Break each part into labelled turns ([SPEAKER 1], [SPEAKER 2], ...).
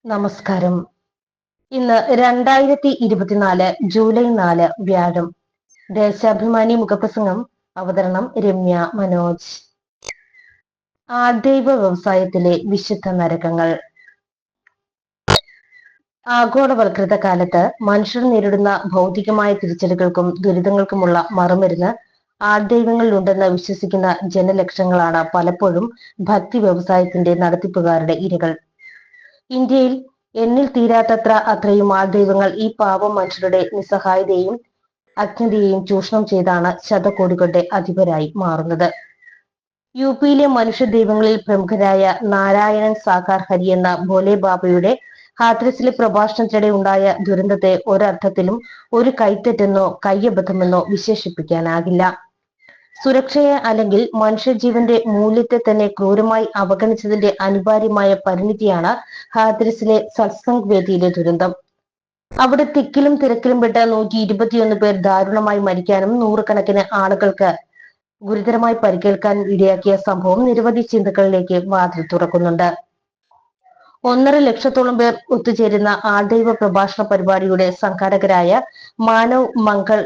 [SPEAKER 1] നമസ്കാരം. ഇന്ന് 2024 ജൂലൈ 4 വ്യാഴം. ദേശാഭിമാനി മുഖപ്രസംഗം. അവതരണം രമ്യ മനോജ്. ആൾദൈവ വ്യവസായത്തിലെ വിശുദ്ധ നരകങ്ങൾ. ആഗോളവൽകൃത കാലത്ത് മനുഷ്യർ നേരിടുന്ന ഭൗതികമായ തിരിച്ചടികൾക്കും ദുരിതങ്ങൾക്കുമുള്ള മറുമരുന്ന് ആൾദൈവങ്ങളിലുണ്ടെന്ന് വിശ്വസിക്കുന്ന ജനലക്ഷങ്ങളാണ് പലപ്പോഴും ഭക്തി വ്യവസായത്തിന്റെ നടത്തിപ്പുകാരുടെ ഇരകൾ. ഇന്ത്യയിൽ എണ്ണിൽ തീരാത്തത്ര അത്രയും ആൾദൈവങ്ങൾ ഈ പാവം മനുഷ്യരുടെ നിസ്സഹായതയും അജ്ഞതയെയും ചൂഷണം ചെയ്താണ് ശതകോടികളുടെ അധിപരായി മാറുന്നത്. യുപിയിലെ മനുഷ്യ ദൈവങ്ങളിൽ പ്രമുഖരായ നാരായണൻ സാഗർ ഹരി എന്ന ഭോലെ ബാബയുടെ ഹാത്രസിലെ പ്രഭാഷണത്തിനിടെ ഉണ്ടായ ദുരന്തത്തെ ഒരർത്ഥത്തിലും ഒരു കൈത്തെറ്റെന്നോ കയ്യബദ്ധമെന്നോ വിശേഷിപ്പിക്കാനാകില്ല. സുരക്ഷയെ അല്ലെങ്കിൽ മനുഷ്യജീവന്റെ മൂല്യത്തെ തന്നെ ക്രൂരമായി അവഗണിച്ചതിന്റെ അനിവാര്യമായ പരിണിതിയാണ് ഹാത്രസിലെ സത്സംഗ് വേദിയിലെ ദുരന്തം. അവിടെ തിക്കിലും തിരക്കിലും പെട്ട 121 പേർ ദാരുണമായി മരിക്കാനും നൂറുകണക്കിന് ആളുകൾക്ക് ഗുരുതരമായി പരിക്കേൽക്കാനും ഇടയാക്കിയ സംഭവം നിരവധി ചിന്തകളിലേക്ക് വാതിൽ തുറക്കുന്നുണ്ട്. 1.5 ലക്ഷത്തോളം പേർ ഒത്തുചേരുന്ന ആൾദൈവ പ്രഭാഷണ പരിപാടിയുടെ സംഘാടകരായ മാനവ് മംഗൾ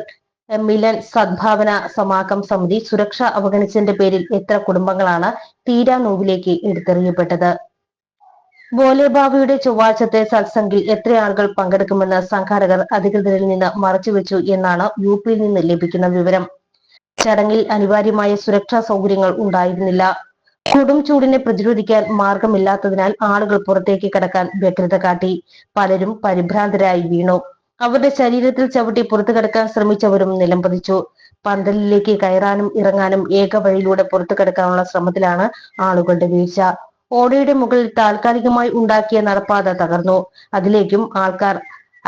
[SPEAKER 1] മിലൻ സദ്ഭാവന സമാഗം സമിതി സുരക്ഷ അവഗണിച്ചതിന്റെ പേരിൽ എത്ര കുടുംബങ്ങളാണ് തീരാ നോവിലേക്ക് എടുത്തെറിയപ്പെട്ടത്? ഭോലെ ബാബയുടെ ചൊവ്വാഴ്ചത്തെ സത്സംഗിൽ എത്ര ആളുകൾ പങ്കെടുക്കുമെന്ന് സംഘാടകർ അധികൃതരിൽ നിന്ന് മറച്ചുവെച്ചു എന്നാണ് യുപിയിൽ നിന്ന് ലഭിക്കുന്ന വിവരം. ചടങ്ങിൽ അനിവാര്യമായ സുരക്ഷാ സൗകര്യങ്ങൾ ഉണ്ടായിരുന്നില്ല. കൊടും ചൂടിനെ പ്രതിരോധിക്കാൻ മാർഗമില്ലാത്തതിനാൽ ആളുകൾ പുറത്തേക്ക് കടക്കാൻ വ്യഗ്രത കാട്ടി. പലരും പരിഭ്രാന്തരായി വീണു. അവരുടെ ശരീരത്തിൽ ചവിട്ടി പുറത്തു കടക്കാൻ ശ്രമിച്ചവരും നിലംപതിച്ചു. പന്തലിലേക്ക് കയറാനും ഇറങ്ങാനും ഏക വഴിയിലൂടെ പുറത്തു കടക്കാനുള്ള ശ്രമത്തിലാണ് ആളുകളുടെ വീഴ്ച. ഓടയുടെ മുകളിൽ താൽക്കാലികമായി ഉണ്ടാക്കിയ നടപ്പാത തകർന്നു. അതിലേക്കും ആൾക്കാർ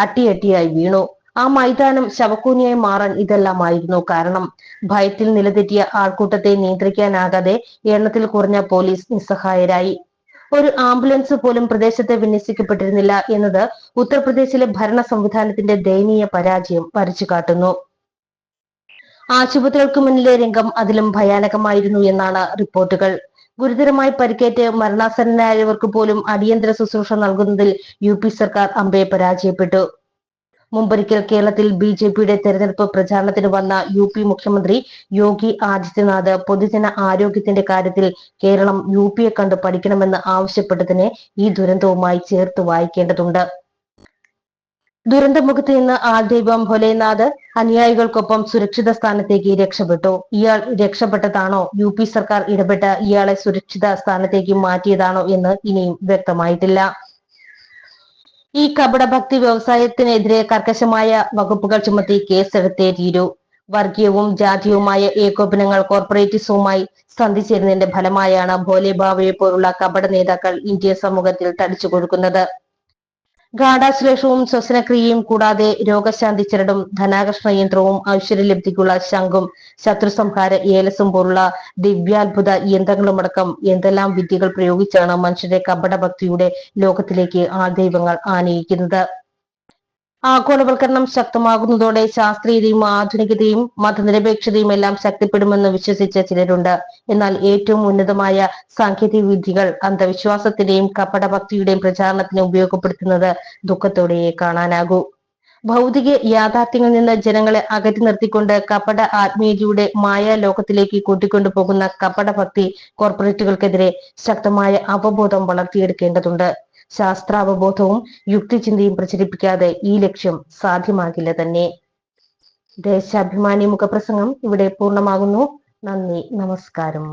[SPEAKER 1] അട്ടിയട്ടിയായി വീണു. ആ മൈതാനം ശവക്കൂനിയായി മാറാൻ ഇതെല്ലാമായിരുന്നു കാരണം. ഭയത്തിൽ നിലതെറ്റിയ ആൾക്കൂട്ടത്തെ നിയന്ത്രിക്കാനാകാതെ എണ്ണത്തിൽ കുറഞ്ഞ പോലീസ് നിസ്സഹായരായി. ഒരു ആംബുലൻസ് പോലും പ്രദേശത്ത് വിന്യസിക്കപ്പെട്ടിരുന്നില്ല എന്നത് ഉത്തർപ്രദേശിലെ ഭരണ സംവിധാനത്തിന്റെ ദയനീയ പരാജയം വരച്ചു കാട്ടുന്നു. ആശുപത്രികൾക്ക് മുന്നിലെ രംഗം അതിലും ഭയാനകമായിരുന്നു എന്നാണ് റിപ്പോർട്ടുകൾ. ഗുരുതരമായി പരിക്കേറ്റ് മരണാസന്നരായവർക്ക് പോലും അടിയന്തര ശുശ്രൂഷ നൽകുന്നതിൽ യുപി സർക്കാർ അമ്പെ പരാജയപ്പെട്ടു. മുമ്പൊരിക്കൽ കേരളത്തിൽ ബിജെപിയുടെ തെരഞ്ഞെടുപ്പ് പ്രചാരണത്തിന് വന്ന യുപി മുഖ്യമന്ത്രി യോഗി ആദിത്യനാഥ് പൊതുജന ആരോഗ്യത്തിന്റെ കാര്യത്തിൽ കേരളം യുപിയെ കണ്ടു പഠിക്കണമെന്ന് ആവശ്യപ്പെട്ടതിനെ ഈ ദുരന്തവുമായി ചേർത്ത് വായിക്കേണ്ടതുണ്ട്. ദുരന്തമുഖത്ത് നിന്ന് ആൾദൈവം ഭോലേനാഥ് അനുയായികൾക്കൊപ്പം സുരക്ഷിത സ്ഥാനത്തേക്ക് രക്ഷപ്പെട്ടു. ഇയാൾ രക്ഷപ്പെട്ടതാണോ യുപി സർക്കാർ ഇടപെട്ട് ഇയാളെ സുരക്ഷിത സ്ഥാനത്തേക്ക് മാറ്റിയതാണോ എന്ന് ഇനിയും വ്യക്തമായിട്ടില്ല. ഈ കപടഭക്തി വ്യവസായത്തിനെതിരെ കർക്കശമായ വകുപ്പുകൾ ചുമത്തി കേസെടുത്തേ തീരൂ. വർഗീയവും ജാതീയവുമായ ഏകോപനങ്ങൾ കോർപ്പറേറ്റിസവുമായി സന്ധി ചേരുന്നതിന്റെ ഫലമായാണ് ഭോലെ ബാബയെ പോലുള്ള കപട നേതാക്കൾ ഇന്ത്യൻ സമൂഹത്തിൽ തടിച്ചു കൊടുക്കുന്നത്. ഗാഢാശ്ലേഷവും ശ്വസനക്രിയയും കൂടാതെ രോഗശാന്തി ചരടും ധനാകർഷണ യന്ത്രവും ഐശ്വര്യലബ്ധിക്കുള്ള ശംഖും ശത്രുസംഹാര ഏലസും പോലുള്ള ദിവ്യാത്ഭുത യന്ത്രങ്ങളുമടക്കം എന്തെല്ലാം വിദ്യകൾ പ്രയോഗിച്ചാണ് മനുഷ്യരെ കപടഭക്തിയുടെ ലോകത്തിലേക്ക് ആൾദൈവങ്ങൾ ആനയിക്കുന്നത്. ആഗോളവൽക്കരണം ശക്തമാകുന്നതോടെ ശാസ്ത്രീയതയും ആധുനികതയും മതനിരപേക്ഷതയും എല്ലാം ശക്തിപ്പെടുമെന്ന് വിശ്വസിച്ച ചിലരുണ്ട്. എന്നാൽ ഏറ്റവും ഉന്നതമായ സാങ്കേതിക വിദ്യകൾ അന്ധവിശ്വാസത്തിന്റെയും കപടഭക്തിയുടെയും പ്രചാരണത്തിന് ഉപയോഗപ്പെടുത്തുന്നത് ദുഃഖത്തോടെയേ കാണാനാകൂ. ഭൗതിക യാഥാർത്ഥ്യങ്ങളിൽ നിന്ന് ജനങ്ങളെ അകറ്റി നിർത്തിക്കൊണ്ട് കപട ആത്മീയതയുടെ മായാ ലോകത്തിലേക്ക് കൂട്ടിക്കൊണ്ടുപോകുന്ന കപടഭക്തി കോർപ്പറേറ്റുകൾക്കെതിരെ ശക്തമായ അവബോധം വളർത്തിയെടുക്കേണ്ടതുണ്ട്. ശാസ്ത്രാവബോധവും യുക്തിചിന്തയും പ്രചരിപ്പിക്കാതെ ഈ ലക്ഷ്യം സാധ്യമാകില്ല തന്നെ. ദേശാഭിമാനി മുഖപ്രസംഗം ഇവിടെ പൂർണ്ണമാകുന്നു. നന്ദി, നമസ്കാരം.